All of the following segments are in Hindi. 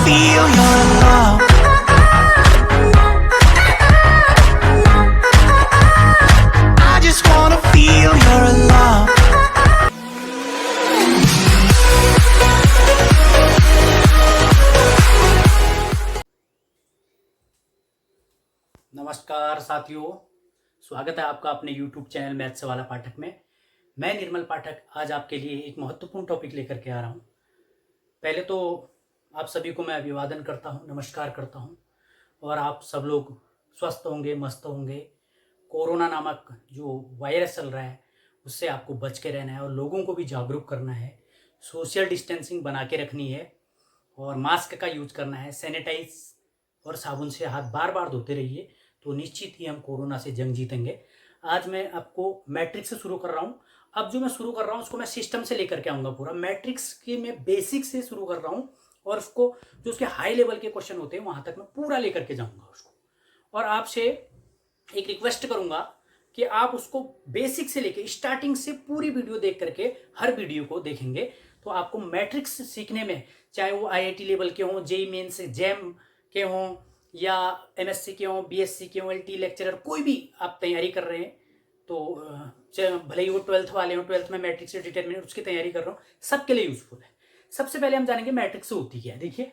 feel your love. I just wanna feel your love. नमस्कार साथियों, स्वागत है आपका अपने YouTube चैनल मैथ से वाला पाठक में। मैं निर्मल पाठक आज आपके लिए एक महत्वपूर्ण टॉपिक लेकर के आ रहा हूँ। पहले तो आप सभी को मैं अभिवादन करता हूँ, नमस्कार करता हूँ और आप सब लोग स्वस्थ होंगे, मस्त होंगे। कोरोना नामक जो वायरस चल रहा है उससे आपको बच के रहना है और लोगों को भी जागरूक करना है। सोशल डिस्टेंसिंग बना के रखनी है और मास्क का यूज करना है। सैनिटाइज और साबुन से हाथ बार बार धोते रहिए, तो निश्चित ही हम कोरोना से जंग जीतेंगे। आज मैं आपको मैट्रिक्स से शुरू कर रहा हूँ। अब जो मैं शुरू कर रहा हूँ उसको मैं सिस्टम से लेकर के आऊँगा। पूरा मैट्रिक्स के मैं बेसिक से शुरू कर रहा हूँ और उसको जो उसके हाई लेवल के क्वेश्चन होते हैं वहाँ तक मैं पूरा लेकर के जाऊँगा उसको। और आपसे एक रिक्वेस्ट करूँगा कि आप उसको बेसिक से लेके स्टार्टिंग से पूरी वीडियो देख करके हर वीडियो को देखेंगे तो आपको मैट्रिक्स सीखने में, चाहे वो IIT लेवल के हों, जेईई मेंस जैम के हों या MSc के हों, BSc के हों, LT लेक्चरर, कोई भी आप तैयारी कर रहे हैं तो भले ही वो 12th वाले हों, 12th में मैट्रिक्स से डिटरमिनेंट उसकी तैयारी कर रहा हूँ, सबके लिए यूजफुल है। सबसे पहले हम जानेंगे मैट्रिक्स होती क्या है। देखिए,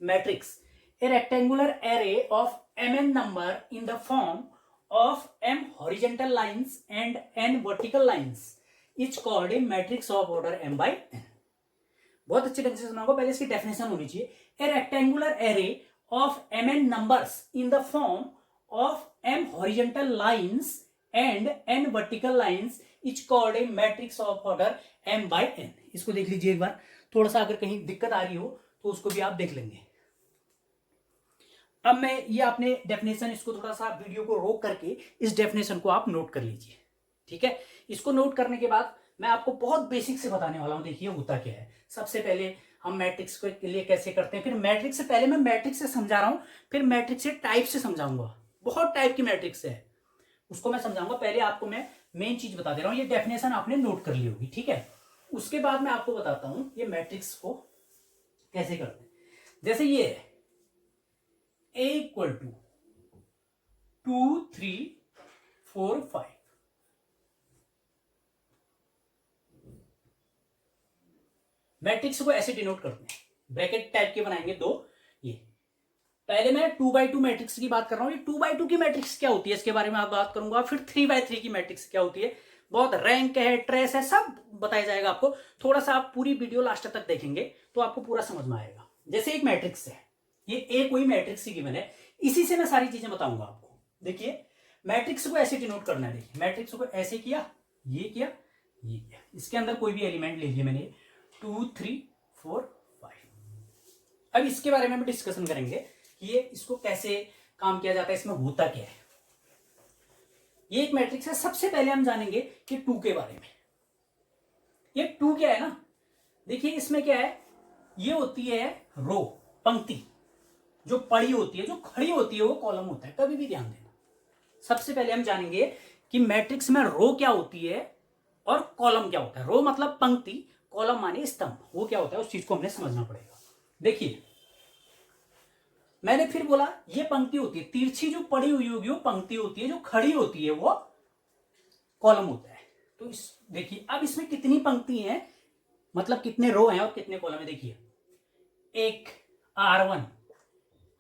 matrix A rectangular array of mn number in the form of m horizontal lines and n vertical lines is called a matrix of order m by n। बहुत अच्छे ढंग से सुना होगा, पहले इसकी डेफिनेशन होनी चाहिए। ए rectangular array of mn numbers in the form of m horizontal lines and n vertical lines is called a matrix of order m by n। इसको देख लीजिए एक बार, थोड़ा सा अगर कहीं दिक्कत आ रही हो तो उसको भी आप देख लेंगे। अब मैं ये आपने डेफिनेशन, इसको थोड़ा सा वीडियो को रोक करके इस डेफिनेशन को आप नोट कर लीजिए, ठीक है। इसको नोट करने के बाद मैं आपको बहुत बेसिक से बताने वाला हूं। देखिए होता क्या है। सबसे पहले हम मैट्रिक्स के लिए कैसे करते हैं, फिर मैट्रिक्स से पहले मैं मैट्रिक्स से समझा रहा हूं, फिर मैट्रिक्स से टाइप से समझाऊंगा। बहुत टाइप की मैट्रिक्स है, उसको मैं समझाऊंगा। पहले आपको मैं मेन चीज बता दे रहा हूं, ये डेफिनेशन आपने नोट कर ली होगी, ठीक है। उसके बाद मैं आपको बताता हूं ये मैट्रिक्स को कैसे करते हैं। जैसे ये है A इक्वल टू 2 3 4 5। मैट्रिक्स को ऐसे डिनोट करते हैं, ब्रैकेट टाइप के बनाएंगे दो। ये पहले मैं 2x2 मैट्रिक्स की बात कर रहा हूं। ये 2x2 की मैट्रिक्स क्या होती है इसके बारे में आप बात करूंगा। फिर 3x3 की मैट्रिक्स क्या होती है, बहुत रैंक है, ट्रेस है, सब बताया जाएगा आपको। थोड़ा सा आप पूरी वीडियो लास्ट तक देखेंगे तो आपको पूरा समझ में आएगा। जैसे एक मैट्रिक्स है, ये ए कोई मैट्रिक्स ही गिवन है, इसी से मैं सारी चीजें बताऊंगा आपको। देखिए मैट्रिक्स को ऐसे डिनोट करना है। देखिए मैट्रिक्स को ऐसे किया, ये किया, ये किया। इसके अंदर कोई भी एलिमेंट ले लिया मैंने, 2 3 4 5। अब इसके बारे में हम डिस्कशन करेंगे कि ये इसको कैसे काम किया जाता है, इसमें होता क्या है। ये एक मैट्रिक्स है। सबसे पहले हम जानेंगे कि 2 के बारे में। ये 2 क्या है ना, देखिए इसमें क्या है, ये होती है रो, पंक्ति। जो पड़ी होती है, जो खड़ी होती है वो कॉलम होता है, कभी भी ध्यान देना। सबसे पहले हम जानेंगे कि मैट्रिक्स में रो क्या होती है और कॉलम क्या होता है। रो मतलब पंक्ति, कॉलम माने स्तंभ। वो क्या होता है उस चीज को हमने समझना पड़ेगा। देखिए मैंने फिर बोला ये पंक्ति होती है, तिरछी जो पड़ी हुई होगी वो पंक्ति होती है, जो खड़ी होती है वो कॉलम होता है। तो इस देखिए अब इसमें कितनी पंक्ति हैं, मतलब कितने रो हैं और कितने कॉलम है। देखिए एक R1,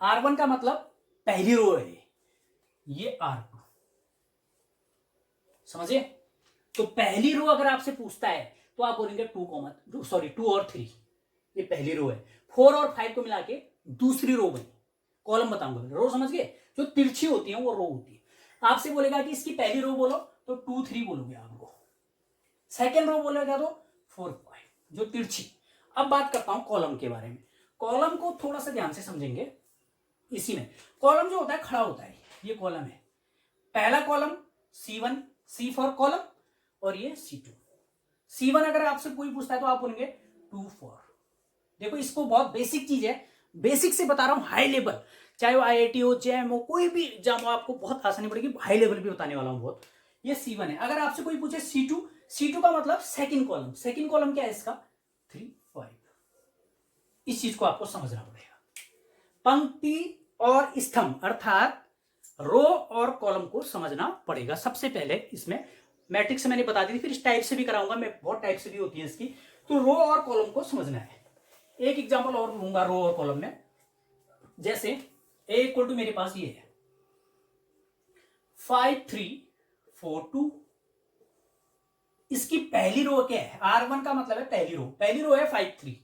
R1 का मतलब पहली रो है, ये R2, समझिए। तो पहली रो अगर आपसे पूछता है तो आप बोलेंगे 2 और 3, ये पहली रो है। 4 और 5 को मिला के दूसरी रो बनी, कॉलम बताऊंगा। रो समझ गए, जो तिरछी होती है वो रो होती है। आपसे बोलेगा कि इसकी पहली रो बोलो तो 2 3 बोलोगे आपको, सेकेंड रो बोलेगा तो 4 5, जो तिरछी। अब बात करता हूं कॉलम के बारे में। कॉलम को थोड़ा सा ध्यान से समझेंगे। इसी में कॉलम जो होता है खड़ा होता है, ये कॉलम है। पहला column C1, C for column, और ये C2। C1 अगर आपसे कोई पूछता है तो आप बोलेंगे 2 4। देखो इसको बहुत बेसिक चीज है, बेसिक से बता रहा हूं, हाई लेवल। चाहे वो IIT हो, जैम हो, कोई भी एग्जाम हो, आपको बहुत आसानी पड़ेगी। हाई लेवल भी बताने वाला हूं बहुत। ये C1 है। अगर आपसे कोई पूछे C2, C2 का मतलब सेकंड कॉलम। सेकंड कॉलम क्या है इसका, 3 5। इस चीज को आपको समझना पड़ेगा। पंक्ति और स्तंभ अर्थात रो और कॉलम को समझना पड़ेगा। सबसे पहले इसमें मैट्रिक्स मैंने बता दी थी, फिर इस टाइप से भी कराऊंगा मैं, बहुत टाइप से भी होती है इसकी। तो रो और कॉलम को समझना है। एक एग्जांपल और लूंगा रो और कॉलम में। जैसे ए इक्वल टू मेरे पास ये है 5 3 4 2। इसकी पहली रो क्या है? R1 का मतलब है पहली रो। पहली रो है 5 3।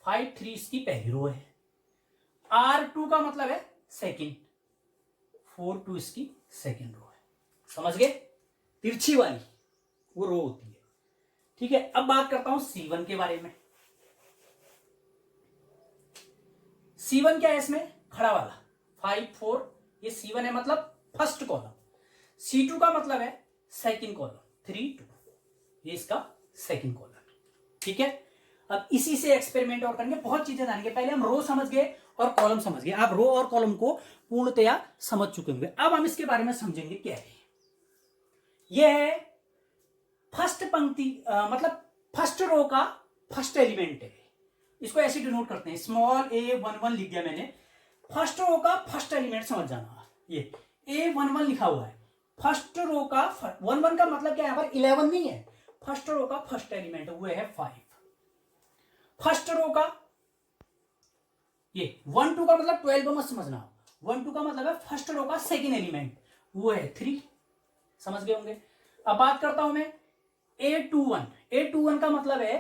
5 3 इसकी पहली रो है। R2 का मतलब है सेकंड। 4 2 इसकी सेकंड रो है। समझ गए? तिरछी वाली वो रो होती है। ठीक है, अब बात करता हूं C1 के बारे में। C1 क्या है इसमें? खड़ा वाला 5 4, ये C1 है मतलब फर्स्ट कॉलम। C2 का मतलब है सेकंड कॉलम 3 2, ये इसका सेकंड कॉलम। ठीक है, अब इसी से एक्सपेरिमेंट और करेंगे, बहुत चीजें जानेंगे। पहले हम रो समझ गए और कॉलम समझ गए। आप रो और कॉलम को पूर्णतया समझ चुके होंगे। अब हम इसके बारे में समझेंगे क्या है। यह है फर्स्ट पंक्ति, मतलब फर्स्ट रो का फर्स्ट एलिमेंट है। इसको ऐसे डिनोट करते हैं, स्मॉल a11 लिख दिया मैंने। फर्स्ट रो का फर्स्ट एलिमेंट समझ जाना। ये a11 लिखा हुआ है। फर्स्ट रो का 11 का मतलब क्या है? यहाँ पर 11 नहीं है। फर्स्ट रो का फर्स्ट एलिमेंट वो है 5। फर्स्ट रो का ये 1 2 का मतलब 12 मत समझना। 1 2 का मतलब है फर्स्ट रो का सेकेंड एलिमेंट, वो है 3। समझ गए होंगे। अब बात करता हूं मैं A21। A21 का मतलब है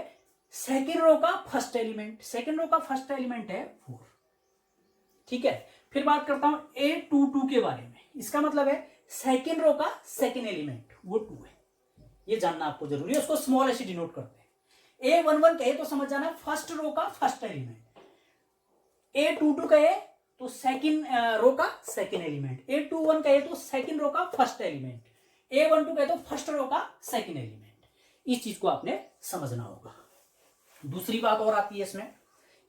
सेकेंड रो का फर्स्ट एलिमेंट। सेकेंड रो का फर्स्ट एलिमेंट है 4। ठीक है, फिर बात करता हूं A22 के बारे में। इसका मतलब है सेकेंड रो का सेकेंड एलिमेंट, वो 2 है। ये जानना आपको जरूरी है, उसको स्मॉल ऐसे डिनोट करते हैं। A11 कहे तो समझ जाना फर्स्ट रो का फर्स्ट एलिमेंट। A22 कहे तो सेकेंड रो का सेकेंड एलिमेंट। A21 कहे तो सेकेंड रो का फर्स्ट एलिमेंट। A12 कहे तो फर्स्ट रो का सेकेंड एलिमेंट। इस चीज को आपने समझना होगा। दूसरी बात और आती है इसमें,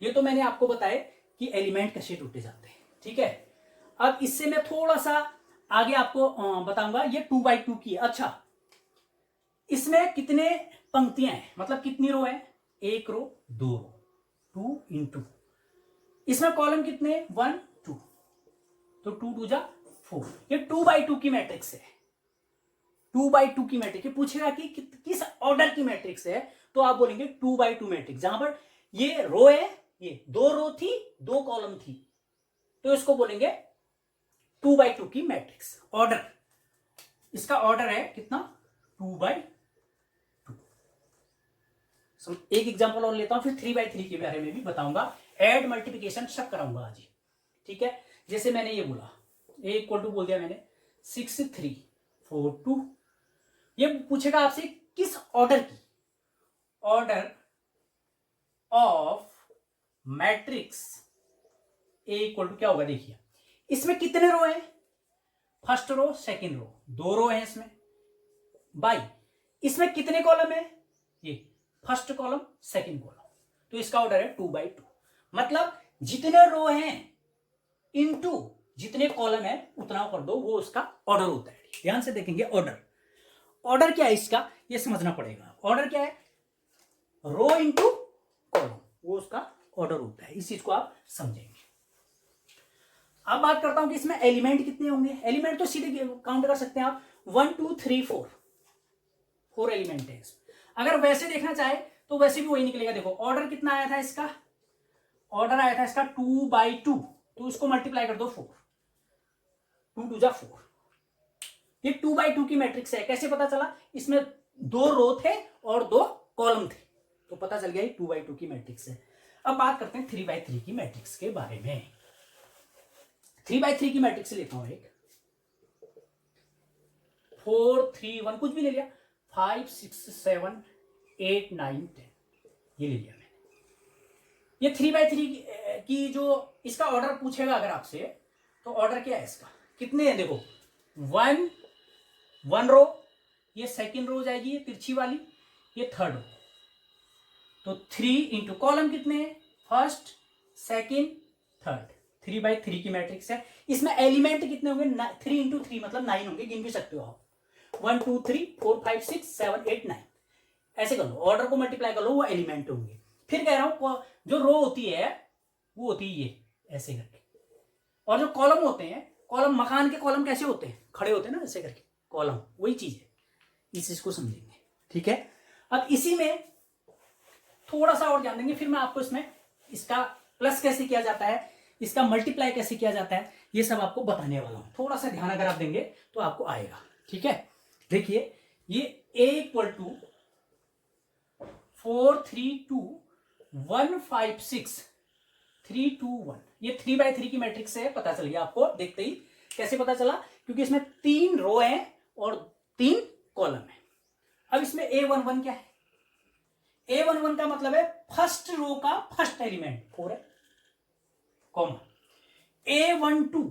ये तो मैंने आपको बताया कि एलिमेंट कैसे टूटे जाते हैं। ठीक है, अब इससे मैं थोड़ा सा आगे आपको बताऊंगा। ये 2 by 2 की है। अच्छा, इसमें कितने पंक्तियां हैं, मतलब कितनी रो है? एक रो, 2 रो, 2 into। इसमें कॉलम कितने? 1 2, तो 2 2 जा 4। ये 2 by 2 की मैट्रिक्स है। 2 by 2 की मैट्रिक्स। पूछेगा कि किस ऑर्डर की मैट्रिक्स है, तो आप बोलेंगे 2 by 2 मैट्रिक्स। जहां पर ये रो है, ये 2 रो थी 2 कॉलम थी, तो इसको बोलेंगे 2 by 2 की मैट्रिक्स। ऑर्डर, इसका ऑर्डर है कितना? 2 by 2। एक एग्जांपल और लेता हूं, फिर 3 by 3 के बारे में भी बताऊंगा। एड मल्टीप्लिकेशन सब कराऊंगा आज ही। ठीक है, जैसे मैंने ये बोला a इक्वल टू बोल दिया मैंने 6 3 4 2। ये पूछेगा आपसे किस ऑर्डर की? Order of matrix A equal to क्या होगा? देखिए इसमें कितने रो है? फर्स्ट रो सेकेंड रो, 2 रो है इसमें। बाई इसमें कितने कॉलम है? ये फर्स्ट कॉलम सेकेंड कॉलम, तो इसका ऑर्डर है 2 by 2। मतलब जितने रो हैं इनटू जितने कॉलम है उतना कर दो, वो उसका ऑर्डर होता है। ध्यान से देखेंगे ऑर्डर। ऑर्डर क्या है इसका, ये समझना पड़ेगा। ऑर्डर क्या है? रो इंटू कॉलम, वो उसका ऑर्डर होता है। इस चीज को आप समझेंगे। अब बात करता हूं कि इसमें एलिमेंट कितने होंगे। एलिमेंट तो सीधे काउंट कर सकते हैं आप, 1 2 3 4। 4 एलिमेंट है इसमें। अगर वैसे देखना चाहे तो वैसे भी वही निकलेगा। देखो ऑर्डर कितना आया था इसका? ऑर्डर आया था इसका 2 by 2, तो इसको मल्टीप्लाई कर दो 4। 2 2 जा 4। ये 2 by 2 की मैट्रिक्स है। कैसे पता चला? इसमें 2 रो थे और 2 कॉलम थे, तो पता चल गया ये 2 by 2 की मैट्रिक्स है। अब बात करते हैं 3 by 3 की मैट्रिक्स के बारे में। 3 by 3 की मैट्रिक्स लेता हूं एक, 4 3 1, कुछ भी ले लिया, 5 6 7 8 9 10, ये ले लिया मैंने। ये 3 by 3 की जो इसका ऑर्डर पूछेगा अगर आपसे, तो ऑर्डर क्या है इसका? कितने हैं? देखो 1 रो, ये सेकेंड रो जाएगी, ये तिरछी वाली, ये थर्ड रो, तो 3 इंटू कॉलम कितने हैं? First second third. 3 by 3 की मैट्रिक्स है। इसमें एलिमेंट कितने होंगे? 3 इंटू 3 मतलब 9 होंगे, गिन भी सकते हो आप। 1 2 3 4 5 6 7 8 9, ऐसे कर लो। ऑर्डर को मल्टीप्लाई कर लो, वो एलिमेंट होंगे। फिर कह रहा हूं जो रो होती है वो होती है ये ऐसे करके। और जो कॉलम होते हैं, कॉलम मकान के कॉलम कैसे होते हैं, खड़े होते हैं ना ऐसे करके, कॉलम वही चीज है, इस चीज को समझेंगे। ठीक है, अब इसी में थोड़ा सा और ध्यान देंगे, फिर मैं आपको इसमें इसका प्लस कैसे किया जाता है, इसका मल्टीप्लाई कैसे किया जाता है, ये सब आपको बताने वाला हूं। थोड़ा सा ध्यान अगर आप देंगे तो आपको आएगा। ठीक है, देखिए ये a इक्वल टू 432,156,321, ये 3x3 की मैट्रिक्स है, पता चल गया आपको देखते ही। कैसे पता चला, क्योंकि इसमें 3 रो हैं और 3 कॉलम है। अब इसमें a11 क्या है, a11 का मतलब है फर्स्ट रो का फर्स्ट एलिमेंट 4 है, कॉमा a12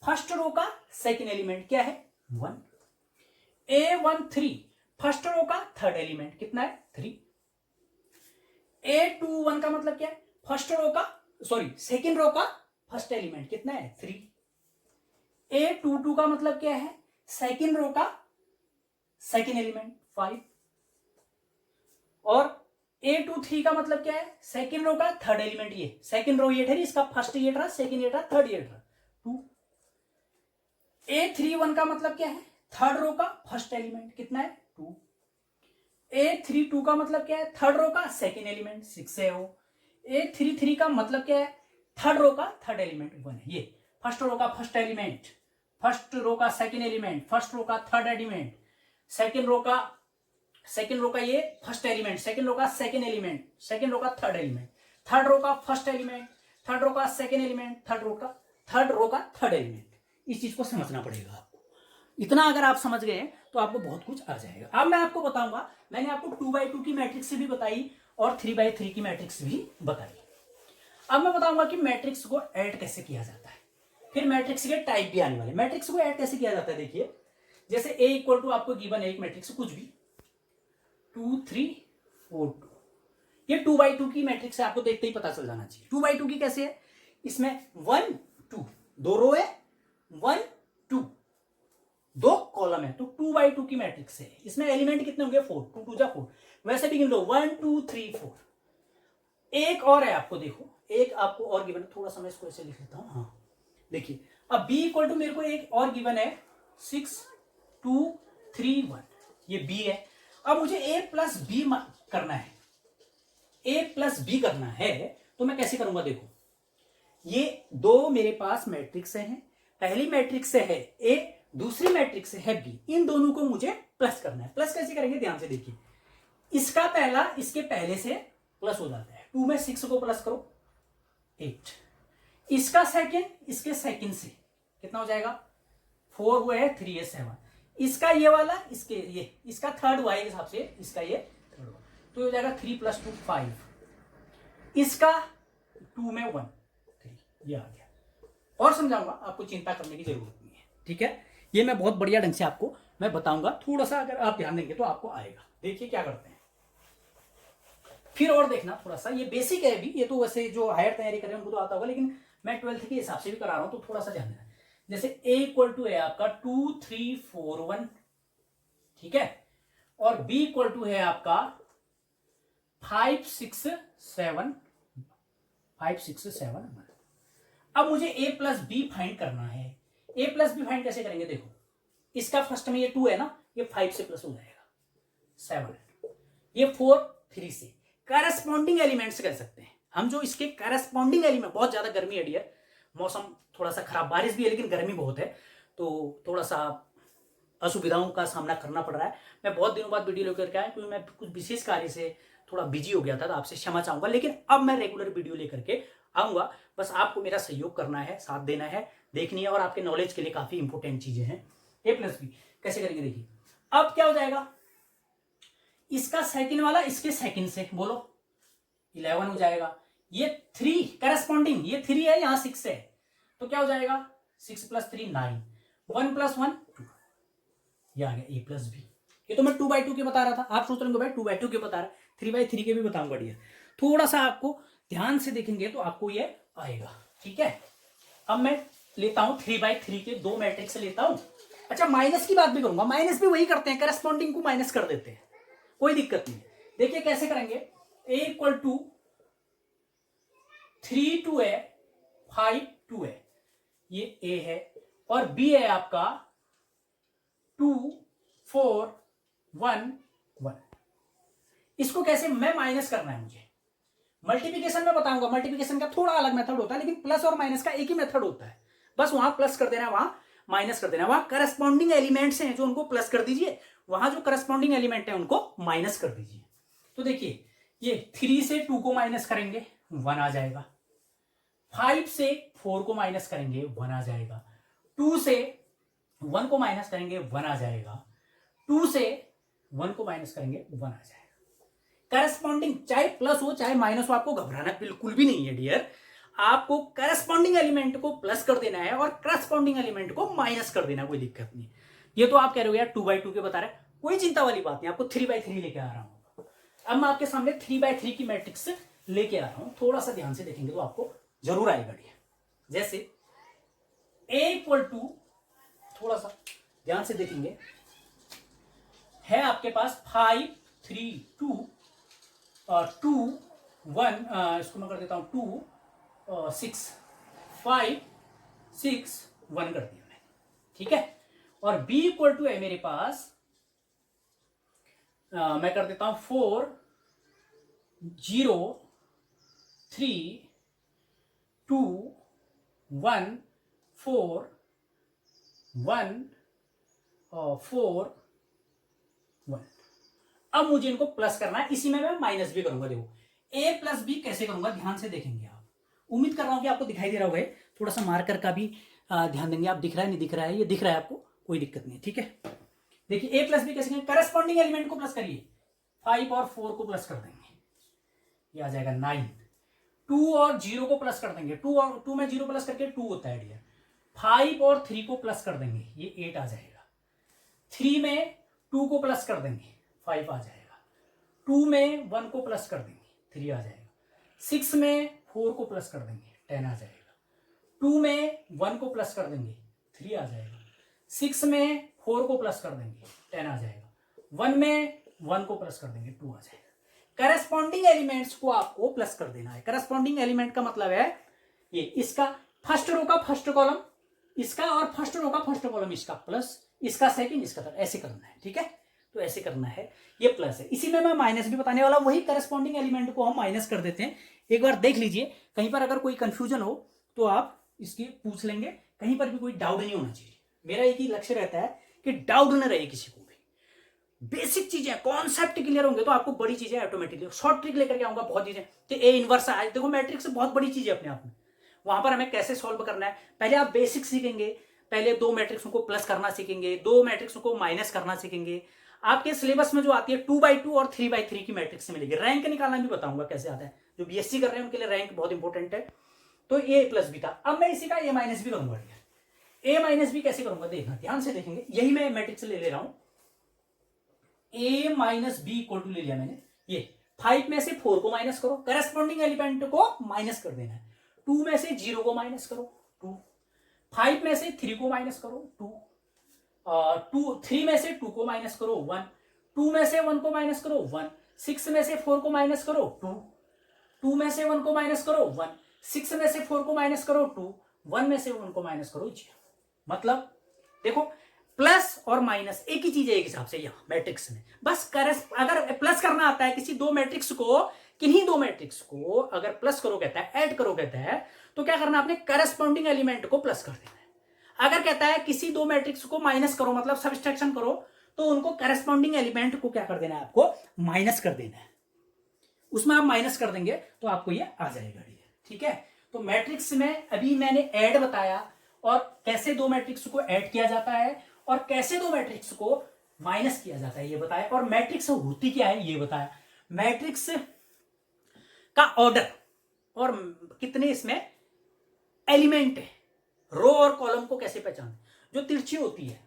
फर्स्ट रो का सेकंड एलिमेंट क्या है 1, a13 फर्स्ट रो का थर्ड एलिमेंट कितना है 3, a21 का मतलब क्या है फर्स्ट रो का सेकंड रो का फर्स्ट एलिमेंट कितना है 3, a22 का मतलब क्या है सेकंड रो का सेकंड एलिमेंट 5, और a23 का मतलब क्या है सेकंड रो का थर्ड एलिमेंट, ये सेकंड रो ये ठहरी, इसका फर्स्ट ये ठहरा, सेकंड ये ठहरा, थर्ड ये ठहरा 2, a31 का मतलब क्या है थर्ड रो का फर्स्ट एलिमेंट कितना है 2, a32 का मतलब क्या है थर्ड रो का सेकंड एलिमेंट 6 है वो, a33 का मतलब क्या है थर्ड रो का थर्ड एलिमेंट 1 है, ये फर्स्ट रो का फर्स्ट एलिमेंट, फर्स्ट रो का सेकंड एलिमेंट, फर्स्ट रो का थर्ड एलिमेंट, सेकंड रो का ये फर्स्ट एलिमेंट, सेकंड रो का सेकंड एलिमेंट, सेकंड रो का थर्ड एलिमेंट, थर्ड रो का फर्स्ट एलिमेंट, थर्ड रो का सेकंड एलिमेंट, थर्ड रो का थर्ड एलिमेंट। इस चीज को समझना पड़ेगा आपको। इतना अगर आप समझ गए तो आपको बहुत कुछ आ जाएगा। अब मैं आपको बताऊंगा, मैंने आपको 2x2 की मैट्रिक्स भी बताई और 3x3 की मैट्रिक्स भी बताई। अब मैं बताऊंगा कि मैट्रिक्स को ऐड कैसे किया जाता है, फिर मैट्रिक्स के टाइप भी आने वाले। मैट्रिक्स को ऐड कैसे किया जाता है, देखिए जैसे a इक्वल टू आपको गिवन है एक मैट्रिक्स कुछ भी 2 3 4 2, ये 2x2 की मैट्रिक्स है, आपको देखते ही पता चल जाना चाहिए। 2x2 की कैसे है, इसमें 1 2 दो रो है, 1 2 दो कॉलम है, तो 2x2 की मैट्रिक्स है। इसमें एलिमेंट कितने होंगे 4, 2 2 जा 4, वैसे भी गिन लो 1 2 3 4। एक और है आपको, देखो एक आपको और गिवन, थोड़ा सा मैं इसको ऐसे लिख लेता हूं। हाँ देखिए, अब b इक्वल टू मेरे को एक और गिवन है 6 2 3 1, ये b है। अब मुझे a प्लस बी करना है, a प्लस बी करना है, तो मैं कैसे करूंगा, देखो ये दो मेरे पास मैट्रिक्स हैं, पहली मैट्रिक्स है a, दूसरी मैट्रिक्स है b, इन दोनों को मुझे प्लस करना है। प्लस कैसे करेंगे, ध्यान से देखिए, इसका पहला इसके पहले से प्लस हो जाता है, 2 में 6 को प्लस करो 8, इसका सेकंड इसके सेकंड से कितना हो जाएगा 4 हुआ है, 3 है 7, इसका ये वाला इसके ये इसका थर्ड हुआ है हिसाब से, इसका ये थर्ड हुआ, तो हो जाएगा 3 + 2 5, इसका 2 में 1 3, ये आ गया। और समझाऊंगा, आपको चिंता करने की जरूरत नहीं है। ठीक है, ये मैं बहुत बढ़िया ढंग से आपको मैं बताऊंगा, थोड़ा सा अगर आप ध्यान देंगे तो आपको आएगा। देखिए क्या करते हैं, फिर और देखना थोड़ा सा, ये बेसिक है अभी, ये तो वैसे जो हायर तैयारी कर रहे हैं उनको तो आता होगा, लेकिन मैं 12th के हिसाब से भी करा रहा हूं, तो थोड़ा सा ध्यान देना। जैसे a इक्वल टू है आपका 2 3 4 1, ठीक है, और b इक्वल टू है आपका 5 6 7 1। अब मुझे a प्लस बी फाइंड करना है। a प्लस बी फाइंड कैसे करेंगे, देखो इसका फर्स्ट में ये 2 है ना, ये 5 से प्लस हो जाएगा 7, ये 4 3 से। करस्पॉन्डिंग एलिमेंट्स कर सकते हैं हम, जो इसके करस्पॉन्डिंग एलिमेंट, बहुत ज्यादा गर्मी है डियर, मौसम थोड़ा सा खराब, बारिश भी है लेकिन गर्मी बहुत है, तो थोड़ा सा असुविधाओं का सामना करना पड़ रहा है। मैं बहुत दिनों बाद वीडियो लेकर के आया, क्योंकि मैं कुछ विशेष कार्य से थोड़ा बिजी हो गया था, तो आपसे क्षमा चाहूंगा, लेकिन अब मैं रेगुलर वीडियो लेकर के आऊंगा। बस आपको मेरा सहयोग करना है, साथ देना है, देखनी है, और आपके नॉलेज के लिए काफी इंपोर्टेंट चीजें हैं। a प्लस बी कैसे करेंगे, देखिए अब क्या हो जाएगा, इसका सेकंड वाला इसके सेकंड से बोलो 11 हो जाएगा, ये 3 करस्पॉन्डिंग, ये 3 है यहां 6 है, तो क्या हो जाएगा 6 + 3 9, 1 + 1 2, ये आ गया a प्लस बी। ये तो मैं 2x2 के बता रहा था, आप सोच रहे हो भाई 2x2 के बता रहा है, 3x3 के भी बताऊंगा डियर। थोड़ा सा आपको ध्यान से देखेंगे तो आपको ये आएगा। ठीक है, अब मैं लेता हूं 3x3 के दो मैट्रिक्स लेता हूं। अच्छा, माइनस की बात भी करूंगा, माइनस भी वही करते हैं, करस्पॉन्डिंग को माइनस कर देते हैं, कोई दिक्कत नहीं। देखिए कैसे करेंगे, a इक्वल टू 3 2 है 5 2 है, ये ए है, और बी है आपका 2 4 1 1। इसको कैसे मैं माइनस करना है मुझे, मल्टीप्लिकेशन में बताऊंगा, मल्टीप्लिकेशन का थोड़ा अलग मेथड होता है, लेकिन प्लस और माइनस का एक ही मेथड होता है, बस वहां प्लस कर देना, वहां माइनस कर देना, वहां करस्पॉन्डिंग एलिमेंट्स हैं जो उनको प्लस कर दीजिए, वहां जो करस्पॉन्डिंग एलिमेंट है उनको माइनस कर दीजिए। तो देखिए ये 3 से 2 को माइनस करेंगे 1 आ जाएगा, 5 से 4 को माइनस करेंगे 1 आ जाएगा, 2 से 1 को माइनस करेंगे 1 आ जाएगा, 2 से 1 को माइनस करेंगे 1 आ जाएगा। करस्पॉन्डिंग चाहे प्लस हो चाहे माइनस हो, आपको घबराना बिल्कुल भी नहीं है डियर, आपको करस्पॉन्डिंग एलिमेंट को प्लस कर देना है और करस्पॉन्डिंग एलिमेंट को माइनस कर देना, कोई दिक्कत नहीं। ये तो आप कह रहे हो यार 2/2 के बता रहे, कोई चिंता वाली बात नहीं, आपको 3/3 लेके आ रहा हूं। अब मैं आपके सामने 3/3 की मैट्रिक्स लेके आ रहा हूं, थोड़ा सा ध्यान से देखेंगे तो आपको जरूर आएगा डियर। जैसे A इक्वल टू, थोड़ा सा ध्यान से देखेंगे, है आपके पास 5 3 2 2 1, इसको मैं कर देता हूं 2 6 5 6 1 कर दिया मैंने, ठीक है। और B इक्वल टू है मेरे पास, मैं कर देता हूं 4 0 3 2 1 4 1 4 1। अब मुझे इनको प्लस करना है, इसी में मैं माइनस भी करूंगा। देखो a प्लस बी कैसे करूंगा, ध्यान से देखेंगे आप, उम्मीद कर रहा हूं कि आपको दिखाई दे रहा होगा, थोड़ा सा मार्कर का भी ध्यान देंगे आप, दिख रहा है नहीं दिख रहा है, ये दिख रहा है आपको, कोई दिक्कत नहीं है, ठीक है। देखिए a प्लस बी कैसे करेंगे, करस्पॉन्डिंग एलिमेंट को प्लस करिए, 5 और 4 को प्लस कर देंगे, ये आ जाएगा 9, 2 और 0 को प्लस कर देंगे, 2 और 2 में 0 प्लस करके 2 होता है डियर, 5 और 3 को प्लस कर देंगे, ये 8 आ जाएगा, 3 में 2 को प्लस कर देंगे 5 आ जाएगा, 2 में 1 को प्लस कर देंगे 3 आ जाएगा, 6 में 4 को प्लस कर देंगे 10 आ जाएगा, 2 में 1 को प्लस कर देंगे 3 आ जाएगा, 6 में 4 को प्लस कर देंगे 10 आ जाएगा, 1 में 1 को प्लस कर देंगे 2 आ जाएगा। करस्पॉन्डिंग एलिमेंट्स को आपको प्लस कर देना है। करस्पॉन्डिंग एलिमेंट का मतलब है ये, इसका फर्स्ट रो का फर्स्ट कॉलम इसका, और फर्स्ट रो का फर्स्ट कॉलम इसका, प्लस इसका सेकंड इसका थर्ड, ऐसे करना है, ठीक है। तो ऐसे करना है, ये प्लस है, इसी में मैं माइनस भी बताने वाला, वही करस्पॉन्डिंग एलिमेंट को हम माइनस कर देते हैं। एक बार देख लीजिए, कहीं पर अगर कोई कंफ्यूजन हो तो आप इसकी पूछ लेंगे, कहीं पर भी कोई डाउट नहीं होना चाहिए। मेरा एक ही लक्ष्य रहता है कि डाउट न रहे किसी को भी, बेसिक चीजें कॉन्सेप्ट क्लियर होंगे तो आपको बड़ी चीजें ऑटोमेटिकली, शॉर्ट ट्रिक लेकर के आऊंगा बहुत चीजें, तो ए इनवर्स आज देखो मैट्रिक्स बहुत बड़ी चीज है अपने आप में, वहां पर हमें कैसे सॉल्व करना है, पहले आप बेसिक सीखेंगे, पहले 2 मैट्रिक्स को प्लस करना सीखेंगे, 2 मैट्रिक्स को माइनस करना सीखेंगे। आपके सिलेबस में जो आती है 2/2 और 3/3 की मैट्रिक्स मिलेगी, रैंक निकालना भी बताऊंगा कैसे आता है, जो बीएससी कर रहे हैं उनके लिए रैंक बहुत इंपॉर्टेंट है। तो ए प्लस बी था, अब मैं इसी का ए माइनस भी करूंगा। ए माइनस बी कैसे करूंगा, देखना ध्यान से देखेंगे, यही मैं मैट्रिक्स ले रहा हूं, ए माइनस बी इक्वल टू ले लिया मैंने, ये 5 में से 4 को माइनस करो, करस्पॉन्डिंग एलिमेंट को माइनस कर देना है, 2 में से 0 को माइनस करो 2, 5 में से 3 को माइनस करो 2, 3 में से 2 को माइनस करो 1, 2 में से 1 को माइनस करो 1, 6 में से 4 को माइनस करो 2, 2 में से 1 को माइनस करो 1, 6 में से 4 को माइनस करो 2, 1 में से 1 को माइनस करो 0। मतलब देखो प्लस और माइनस एक ही चीज है एक हिसाब से यहाँ मैट्रिक्स में, बस अगर प्लस करना आता है किसी 2 मैट्रिक्स को, किन्हीं 2 मैट्रिक्स को अगर प्लस करो कहता है, ऐड करो कहता है, तो क्या करना, आपने करस्पॉन्डिंग एलिमेंट को प्लस कर देना है। अगर कहता है किसी 2 मैट्रिक्स को माइनस करो, मतलब सब्सट्रैक्शन करो, तो उनको करस्पॉन्डिंग एलिमेंट को क्या कर देना है, आपको माइनस कर देना है, उसमें आप माइनस कर देंगे तो आपको ये आ जाएगा, ठीक है। तो मैट्रिक्स में अभी मैंने ऐड बताया, और कैसे 2 मैट्रिक्स को ऐड किया जाता है और कैसे 2 मैट्रिक्स को माइनस किया जाता है ये बताया, और मैट्रिक्स होती क्या है ये बताया, मैट्रिक्स का ऑर्डर और कितने इसमें एलिमेंट है, रो और कॉलम को कैसे पहचान, जो तिरछी होती है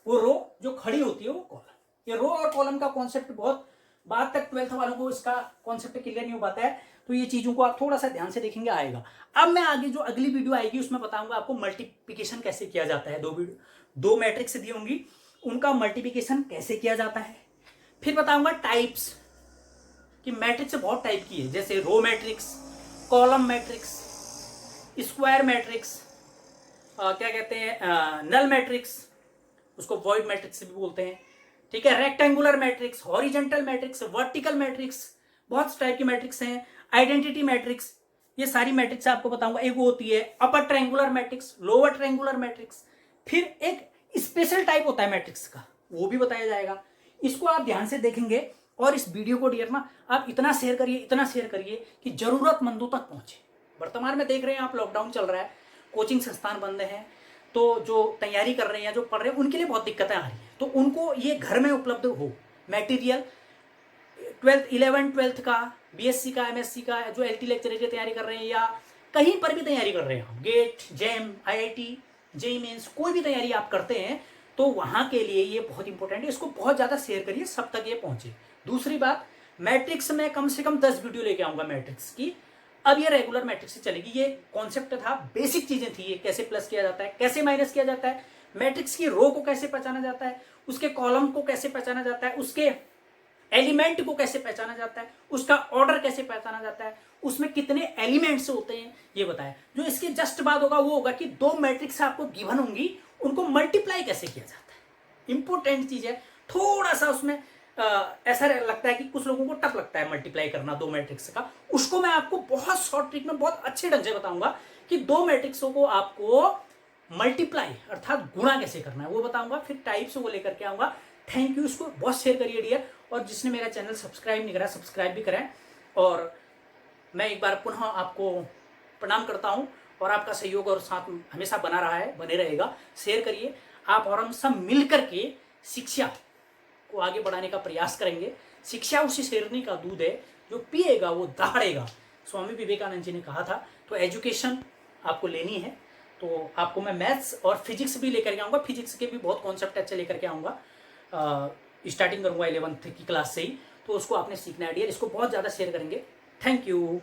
वो रो, जो खड़ी होती है वो कॉलम। ये रो और कॉलम का कॉन्सेप्ट बहुत बाद तक 12th वालों को इसका कॉन्सेप्ट क्लियर नहीं हो पाता है, तो ये चीजों को आप थोड़ा सा ध्यान से देखेंगे आएगा। अब मैं आगे जो अगली वीडियो आएगी उसमें बताऊंगा आपको मल्टीप्लिकेशन कैसे किया जाता है, 2 मैट्रिक्स दी होंगी उनका मल्टीप्लिकेशन कैसे किया जाता है, फिर बताऊंगा टाइप्स कि मैट्रिक्स बहुत टाइप की है, जैसे row matrix, column matrix, square matrix, क्या कहते हैं, नल मैट्रिक्स, उसको वॉइड मैट्रिक्स भी बोलते हैं, ठीक है, rectangular matrix, horizontal matrix, vertical matrix, बहुत टाइप की मैट्रिक्स हैं, आइडेंटिटी मैट्रिक्स, ये सारी मैट्रिक्स आपको बताऊंगा। एक वो होती है upper triangular matrix, lower triangular matrix, फिर एक स्पेशल टाइप होता है मैट्रिक्स का, वो भी बताया जाएगा। इसको आप ध्यान से देखेंगे और इस वीडियो को डियर ना आप इतना शेयर करिए, इतना शेयर करिए कि जरूरतमंदों तक पहुंचे। वर्तमान में देख रहे हैं आप, लॉकडाउन चल रहा है, कोचिंग संस्थान बंद हैं, तो जो तैयारी कर रहे हैं, जो पढ़ रहे हैं, उनके लिए बहुत दिक्कतें आ रही हैं। तो उनको ये घर में उपलब्ध हो मटेरियल, 11th-12th का, बीएससी का, एमएससी का, जो एलटी लेक्चरर की तैयारी कर रहे हैं या कहीं पर भी तैयारी कर रहे हैं आप, GATE, JAM, IIT, JEE mains, कोई भी तैयारी आप करते हैं तो वहां के लिए ये बहुत इंपॉर्टेंट है। इसको बहुत ज़्यादा शेयर करिए, सब तक ये पहुंचे। दूसरी बात, मैट्रिक्स में कम से कम 10 वीडियो लेके आऊंगा मैट्रिक्स की। अब ये रेगुलर मैट्रिक्स से चलेगी। ये कॉन्सेप्ट था, बेसिक चीजें थी, ये कैसे प्लस किया जाता है, कैसे माइनस किया जाता है, मैट्रिक्स की रो को कैसे पहचाना जाता है, उसके कॉलम को कैसे पहचाना जाता है, उसके एलिमेंट को कैसे पहचाना जाता है, उसका ऑर्डर कैसे पहचाना जाता है, उसमें कितने एलिमेंट्स होते हैं, ये बताया। जो इसके जस्ट बाद होगा वो होगा कि दो मैट्रिक्स आपको गिवन होंगी, उनको मल्टीप्लाई कैसे किया जाता है। इंपॉर्टेंट चीज है, थोड़ा सा उसमें ऐसा लगता है कि कुछ लोगों को टफ लगता है मल्टीप्लाई करना दो मैट्रिक्स का, उसको मैं आपको बहुत शॉर्ट ट्रिक में बहुत अच्छे ढंग से बताऊंगा कि दो मैट्रिक्सों को आपको मल्टीप्लाई अर्थात गुणा कैसे करना है वो बताऊंगा, फिर टाइप्स वो लेकर के आऊंगा। थैंक यू, इसको बहुत शेयर करिए डियर, और जिसने मेरा चैनल सब्सक्राइब नहीं करा सब्सक्राइब भी करें। और मैं एक बार पुनः आपको प्रणाम करता हूं, और आपका सहयोग और साथ हमेशा बना रहा है, बने रहेगा। शेयर करिए, आप और हम सब मिल करके शिक्षा को आगे बढ़ाने का प्रयास करेंगे। शिक्षा उसी शेरनी का दूध है, जो पिएगा वो दहाड़ेगा, स्वामी विवेकानंद जी ने कहा था। तो एजुकेशन आपको लेनी है, तो आपको मैं मैथ्स और फिजिक्स भी लेकर के आऊँगा। फिजिक्स के भी बहुत कॉन्सेप्ट अच्छे लेकर के आऊँगा, स्टार्टिंग करूँगा 11th की क्लास से ही, तो उसको आपने सीखना है डियर। इसको बहुत ज़्यादा शेयर करेंगे। Thank you.